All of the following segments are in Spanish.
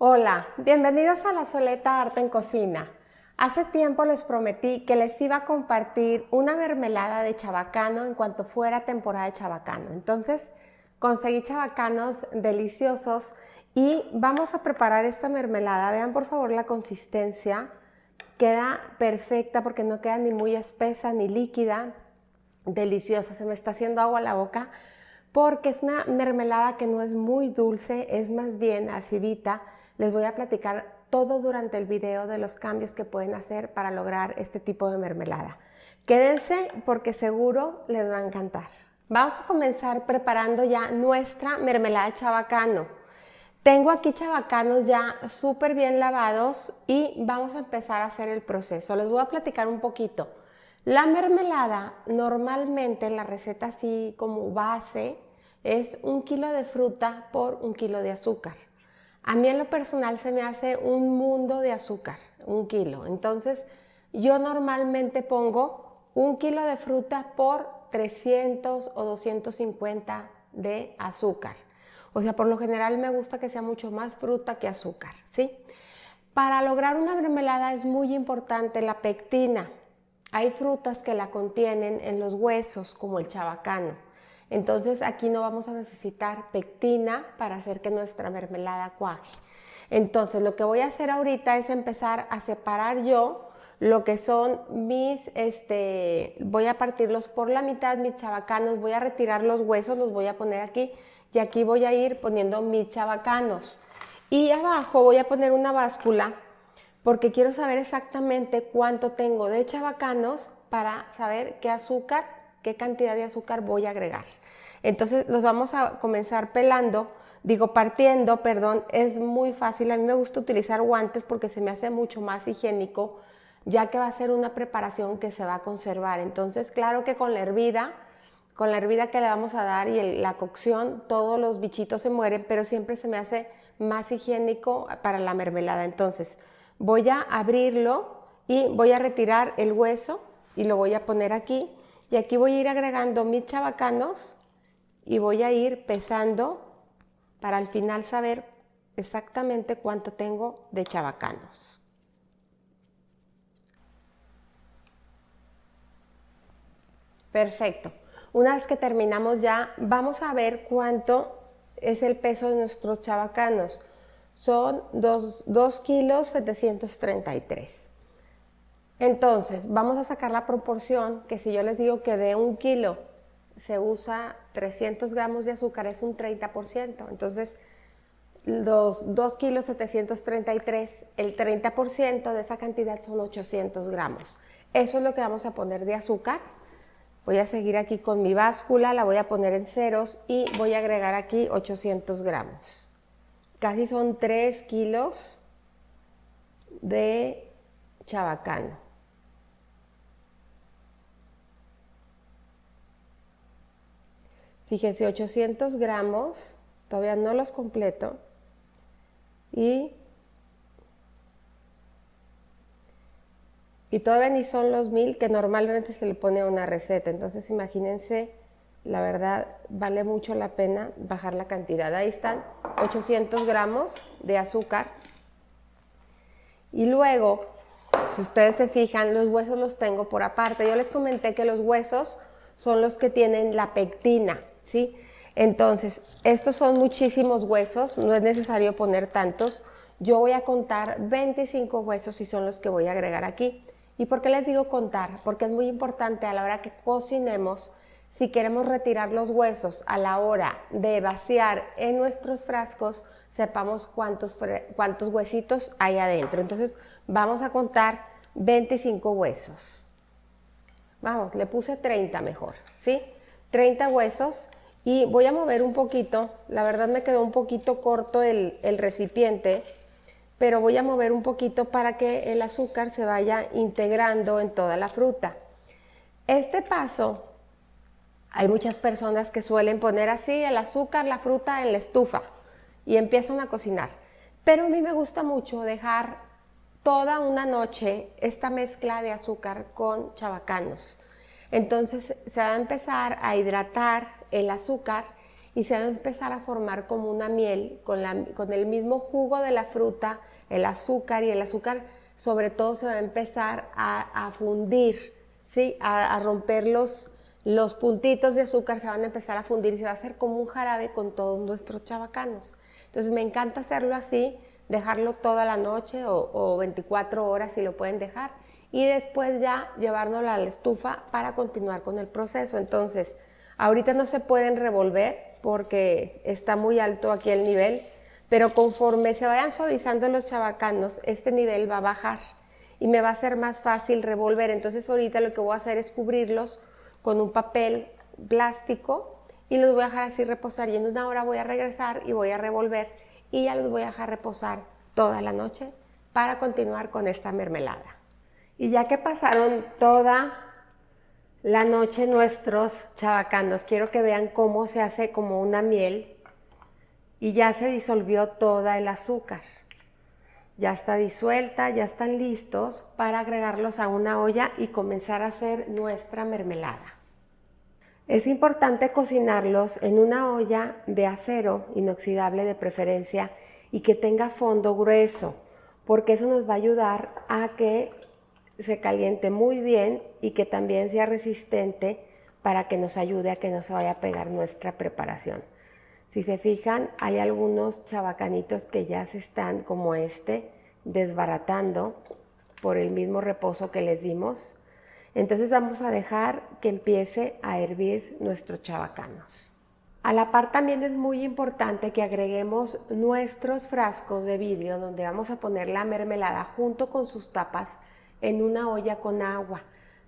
Hola, bienvenidos a La Soleta Arte en Cocina. Hace tiempo les prometí que les iba a compartir una mermelada de chabacano en cuanto fuera temporada de chabacano. Entonces conseguí chabacanos deliciosos y vamos a preparar esta mermelada. Vean por favor la consistencia, queda perfecta porque no queda ni muy espesa ni líquida, deliciosa. Se me está haciendo agua a la boca porque es una mermelada que no es muy dulce, es más bien acidita. Les voy a platicar todo durante el video de los cambios que pueden hacer para lograr este tipo de mermelada. Quédense porque seguro les va a encantar. Vamos a comenzar preparando ya nuestra mermelada de chabacano. Tengo aquí chabacanos ya súper bien lavados y vamos a empezar a hacer el proceso. Les voy a platicar un poquito. La mermelada, normalmente la receta así como base, es 1 kilo de fruta por 1 kilo de azúcar. A mí en lo personal se me hace un mundo de azúcar, 1 kilo. Entonces yo normalmente pongo 1 kilo de fruta por 300 o 250 de azúcar. O sea, por lo general me gusta que sea mucho más fruta que azúcar, ¿sí? Para lograr una mermelada es muy importante la pectina. Hay frutas que la contienen en los huesos, como el chabacano. Entonces aquí no vamos a necesitar pectina para hacer que nuestra mermelada cuaje. Entonces lo que voy a hacer ahorita es empezar a separar yo lo que son mis, voy a partirlos por la mitad, mis chabacanos, voy a retirar los huesos, los voy a poner aquí y aquí voy a ir poniendo mis chabacanos. Y abajo voy a poner una báscula porque quiero saber exactamente cuánto tengo de chabacanos para saber qué azúcar, qué cantidad de azúcar voy a agregar. Entonces los vamos a comenzar partiendo, perdón, es muy fácil. A mí me gusta utilizar guantes porque se me hace mucho más higiénico, ya que va a ser una preparación que se va a conservar. Entonces, claro que con la hervida que le vamos a dar y la cocción, todos los bichitos se mueren, pero siempre se me hace más higiénico para la mermelada. Entonces, voy a abrirlo y voy a retirar el hueso y lo voy a poner aquí. Y aquí voy a ir agregando mis chabacanos y voy a ir pesando para al final saber exactamente cuánto tengo de chabacanos. Perfecto. Una vez que terminamos ya, vamos a ver cuánto es el peso de nuestros chabacanos. Son 2 kilos 733. Entonces, vamos a sacar la proporción, que si yo les digo que de 1 kilo se usa 300 gramos de azúcar, es un 30%. Entonces, los 2 kilos 733, el 30% de esa cantidad son 800 gramos. Eso es lo que vamos a poner de azúcar. Voy a seguir aquí con mi báscula, la voy a poner en ceros y voy a agregar aquí 800 gramos. Casi son 3 kilos de chabacano. Fíjense, 800 gramos, todavía no los completo. Y todavía ni son los 1000 que normalmente se le pone a una receta. Entonces imagínense, la verdad vale mucho la pena bajar la cantidad. Ahí están 800 gramos de azúcar. Y luego, si ustedes se fijan, los huesos los tengo por aparte. Yo les comenté que los huesos son los que tienen la pectina, ¿sí? Entonces, estos son muchísimos huesos, no es necesario poner tantos. Yo voy a contar 25 huesos y son los que voy a agregar aquí. ¿Y por qué les digo contar? Porque es muy importante a la hora que cocinemos, si queremos retirar los huesos a la hora de vaciar en nuestros frascos, sepamos cuántos huesitos hay adentro. Entonces vamos a contar 25 huesos. Vamos, le puse 30 mejor, ¿sí? 30 huesos y voy a mover un poquito. La verdad me quedó un poquito corto el recipiente, pero voy a mover un poquito para que el azúcar se vaya integrando en toda la fruta. Este paso, hay muchas personas que suelen poner así el azúcar, la fruta en la estufa y empiezan a cocinar. Pero a mí me gusta mucho dejar toda una noche esta mezcla de azúcar con chabacanos. Entonces se va a empezar a hidratar el azúcar y se va a empezar a formar como una miel con el mismo jugo de la fruta, el azúcar, y el azúcar sobre todo se va a empezar a fundir, ¿sí? A romper los puntitos de azúcar, se van a empezar a fundir y se va a hacer como un jarabe con todos nuestros chabacanos. Entonces me encanta hacerlo así, dejarlo toda la noche o 24 horas si lo pueden dejar, y después ya llevárnoslo a la estufa para continuar con el proceso. Entonces, ahorita no se pueden revolver porque está muy alto aquí el nivel, pero conforme se vayan suavizando los chabacanos, este nivel va a bajar y me va a ser más fácil revolver. Entonces ahorita lo que voy a hacer es cubrirlos con un papel plástico y los voy a dejar así reposar, y en una hora voy a regresar y voy a revolver y ya los voy a dejar reposar toda la noche para continuar con esta mermelada. Y ya que pasaron toda la noche nuestros chabacanos, quiero que vean cómo se hace como una miel y ya se disolvió toda el azúcar. Ya está disuelta, ya están listos para agregarlos a una olla y comenzar a hacer nuestra mermelada. Es importante cocinarlos en una olla de acero inoxidable de preferencia y que tenga fondo grueso, porque eso nos va a ayudar a que se caliente muy bien y que también sea resistente para que nos ayude a que no se vaya a pegar nuestra preparación. Si se fijan, hay algunos chabacanitos que ya se están, como este, desbaratando por el mismo reposo que les dimos. Entonces vamos a dejar que empiece a hervir nuestros chabacanos. A la par también es muy importante que agreguemos nuestros frascos de vidrio donde vamos a poner la mermelada junto con sus tapas en una olla con agua.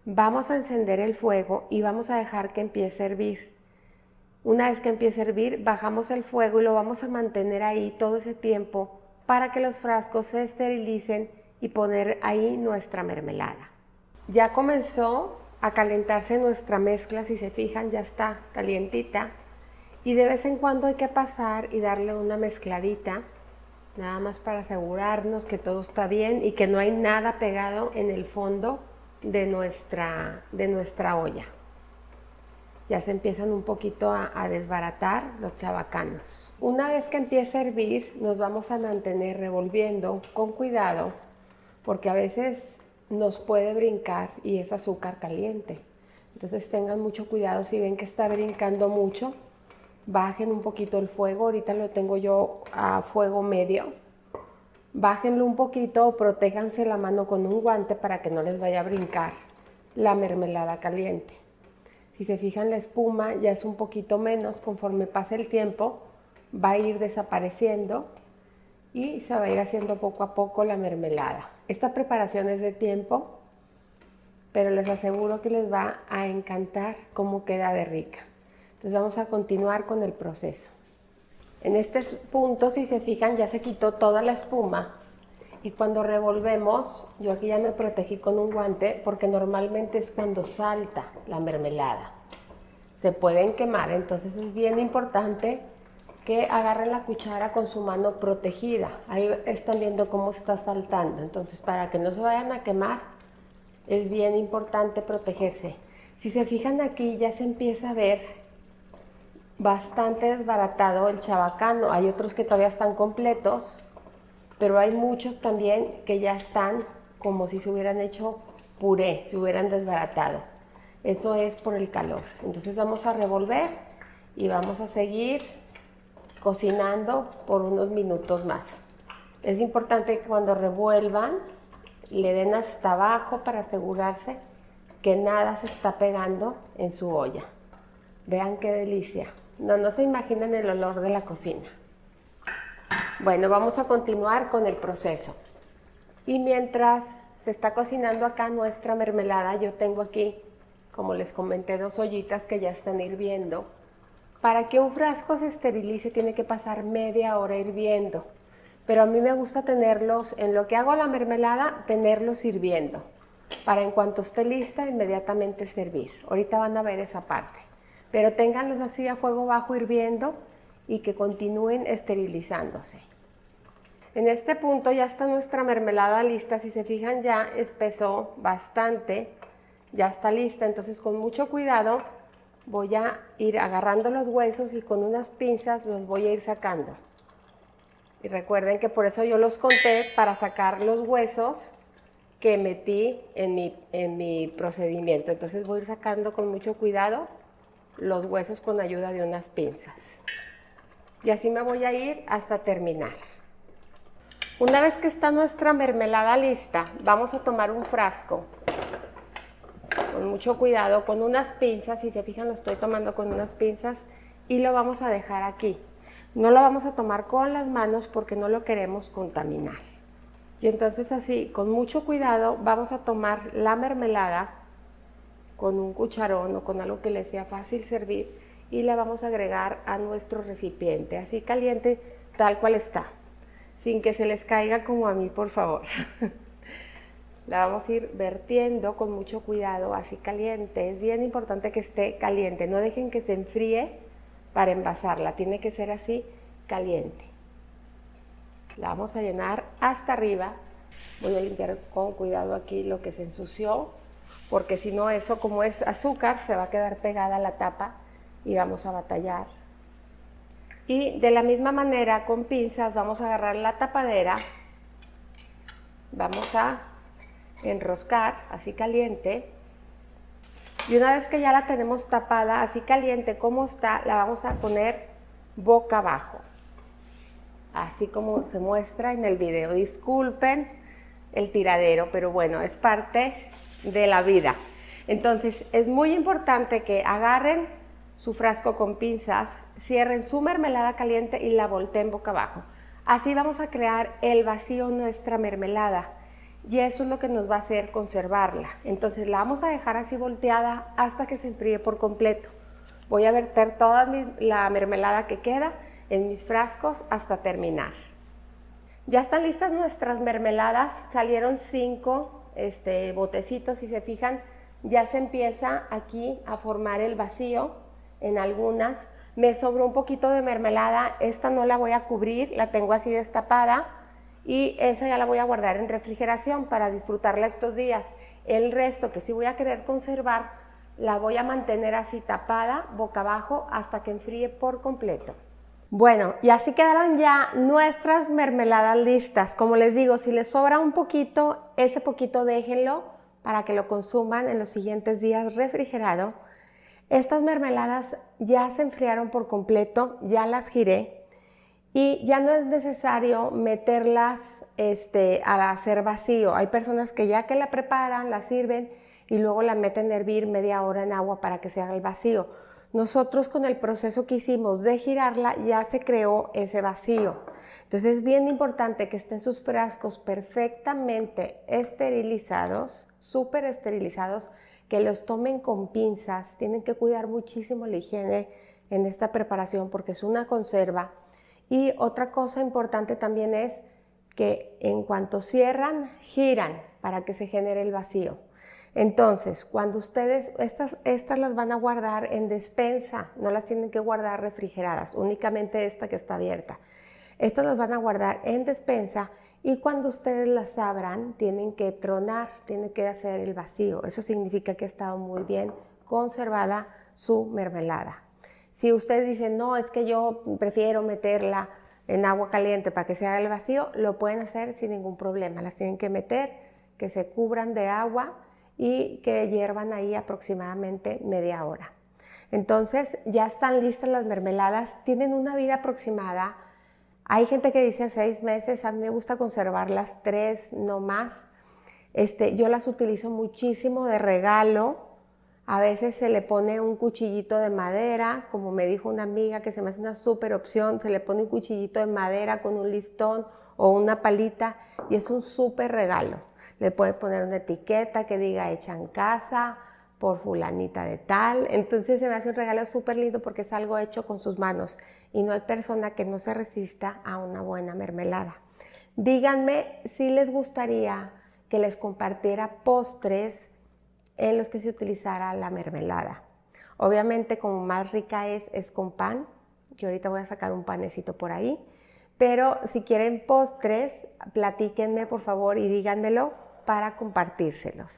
Vamos a encender el fuego y vamos a dejar que empiece a hervir. Una vez que empiece a hervir, bajamos el fuego y lo vamos a mantener ahí todo ese tiempo para que los frascos se esterilicen y poner ahí nuestra mermelada. Ya comenzó a calentarse nuestra mezcla, si se fijan ya está calientita, y de vez en cuando hay que pasar y darle una mezcladita, nada más para asegurarnos que todo está bien y que no hay nada pegado en el fondo de nuestra olla. Ya se empiezan un poquito a desbaratar los chabacanos. Una vez que empiece a hervir, nos vamos a mantener revolviendo con cuidado, porque a veces nos puede brincar y es azúcar caliente. Entonces tengan mucho cuidado, si ven que está brincando mucho, bajen un poquito el fuego. Ahorita lo tengo yo a fuego medio. Bájenlo un poquito o protéjanse la mano con un guante para que no les vaya a brincar la mermelada caliente. Si se fijan, la espuma ya es un poquito menos, conforme pase el tiempo va a ir desapareciendo y se va a ir haciendo poco a poco la mermelada. Esta preparación es de tiempo, pero les aseguro que les va a encantar cómo queda de rica. Entonces vamos a continuar con el proceso. En este punto, si se fijan, ya se quitó toda la espuma y cuando revolvemos, yo aquí ya me protegí con un guante porque normalmente es cuando salta la mermelada. Se pueden quemar, entonces es bien importante que agarren la cuchara con su mano protegida. Ahí están viendo cómo está saltando. Entonces, para que no se vayan a quemar, es bien importante protegerse. Si se fijan aquí, ya se empieza a ver bastante desbaratado el chabacano. Hay otros que todavía están completos, pero hay muchos también que ya están como si se hubieran hecho puré, se hubieran desbaratado. Eso es por el calor. Entonces vamos a revolver y vamos a seguir cocinando por unos minutos más. Es importante que cuando revuelvan le den hasta abajo para asegurarse que nada se está pegando en su olla. Vean qué delicia. No se imaginan el olor de la cocina. Bueno, vamos a continuar con el proceso. Y mientras se está cocinando acá nuestra mermelada, yo tengo aquí, como les comenté, 2 ollitas que ya están hirviendo. Para que un frasco se esterilice tiene que pasar media hora hirviendo, pero a mí me gusta tenerlos, en lo que hago la mermelada, tenerlos hirviendo, para en cuanto esté lista inmediatamente servir. Ahorita van a ver esa parte, pero ténganlos así a fuego bajo hirviendo y que continúen esterilizándose. En este punto ya está nuestra mermelada lista, si se fijan ya espesó bastante, ya está lista, entonces con mucho cuidado voy a ir agarrando los huesos y con unas pinzas los voy a ir sacando. Y recuerden que por eso yo los conté, para sacar los huesos que metí en mi procedimiento. Entonces voy a ir sacando con mucho cuidado los huesos con ayuda de unas pinzas. Y así me voy a ir hasta terminar. Una vez que está nuestra mermelada lista, vamos a tomar un frasco con mucho cuidado, con unas pinzas. Si se fijan, lo estoy tomando con unas pinzas y lo vamos a dejar aquí. No lo vamos a tomar con las manos porque no lo queremos contaminar. Y entonces así, con mucho cuidado, vamos a tomar la mermelada con un cucharón o con algo que le sea fácil servir y la vamos a agregar a nuestro recipiente, así caliente, tal cual está, sin que se les caiga como a mí, por favor. La vamos a ir vertiendo con mucho cuidado, así caliente. Es bien importante que esté caliente, no dejen que se enfríe para envasarla, tiene que ser así caliente. La vamos a llenar hasta arriba. Voy a limpiar con cuidado aquí lo que se ensució, porque si no, eso, como es azúcar, se va a quedar pegada a la tapa y vamos a batallar. Y de la misma manera, con pinzas, vamos a agarrar la tapadera, vamos a enroscar así caliente, y una vez que ya la tenemos tapada así caliente como está, la vamos a poner boca abajo, así como se muestra en el video. Disculpen el tiradero, pero bueno, es parte de la vida. Entonces es muy importante que agarren su frasco con pinzas, cierren su mermelada caliente y la volteen boca abajo. Así vamos a crear el vacío en nuestra mermelada y eso es lo que nos va a hacer conservarla. Entonces la vamos a dejar así volteada hasta que se enfríe por completo. Voy a verter toda la mermelada que queda en mis frascos hasta terminar. Ya están listas nuestras mermeladas, salieron 5 botecitos. Si se fijan, ya se empieza aquí a formar el vacío en algunas. Me sobró un poquito de mermelada, esta no la voy a cubrir, la tengo así destapada y esa ya la voy a guardar en refrigeración para disfrutarla estos días. El resto, que sí voy a querer conservar, la voy a mantener así tapada, boca abajo, hasta que enfríe por completo. Bueno, y así quedaron ya nuestras mermeladas listas. Como les digo, si les sobra un poquito, ese poquito déjenlo para que lo consuman en los siguientes días refrigerado. Estas mermeladas ya se enfriaron por completo, ya las giré y ya no es necesario meterlas a hacer vacío. Hay personas que ya que la preparan, la sirven y luego la meten a hervir media hora en agua para que se haga el vacío. Nosotros, con el proceso que hicimos de girarla, ya se creó ese vacío. Entonces es bien importante que estén sus frascos perfectamente esterilizados, súper esterilizados, que los tomen con pinzas. Tienen que cuidar muchísimo la higiene en esta preparación porque es una conserva. Y otra cosa importante también es que en cuanto cierran, giran para que se genere el vacío. Entonces, cuando ustedes, estas las van a guardar en despensa, no las tienen que guardar refrigeradas, únicamente esta que está abierta. Estas las van a guardar en despensa y cuando ustedes las abran, tienen que tronar, tienen que hacer el vacío. Eso significa que ha estado muy bien conservada su mermelada. Si ustedes dicen, no, es que yo prefiero meterla en agua caliente para que se haga el vacío, lo pueden hacer sin ningún problema. Las tienen que meter, que se cubran de agua y que hiervan ahí aproximadamente media hora. Entonces ya están listas las mermeladas, tienen una vida aproximada. Hay gente que dice 6 meses, a mí me gusta conservarlas 3, no más. Yo las utilizo muchísimo de regalo. A veces se le pone un cuchillito de madera, como me dijo una amiga que se me hace una súper opción, se le pone un cuchillito de madera con un listón o una palita y es un súper regalo. Le puede poner una etiqueta que diga hecha en casa por fulanita de tal. Entonces se me hace un regalo súper lindo porque es algo hecho con sus manos y no hay persona que no se resista a una buena mermelada. Díganme si les gustaría que les compartiera postres en los que se utilizara la mermelada. Obviamente, como más rica es con pan, que ahorita voy a sacar un panecito por ahí, pero si quieren postres, platíquenme por favor y díganmelo para compartírselos.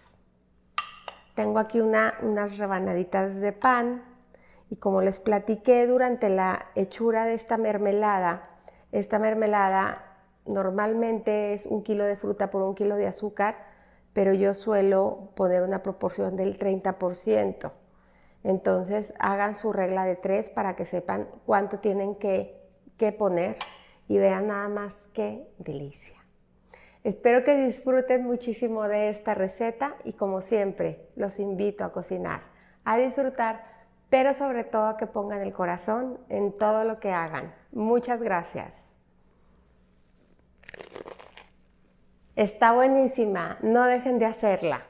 Tengo aquí unas rebanaditas de pan. Y como les platiqué durante la hechura de esta mermelada normalmente es 1 kilo de fruta por 1 kilo de azúcar, pero yo suelo poner una proporción del 30%. Entonces hagan su regla de 3 para que sepan cuánto tienen que poner y vean nada más qué delicia. Espero que disfruten muchísimo de esta receta y como siempre los invito a cocinar, a disfrutar, pero sobre todo a que pongan el corazón en todo lo que hagan. Muchas gracias. Está buenísima, no dejen de hacerla.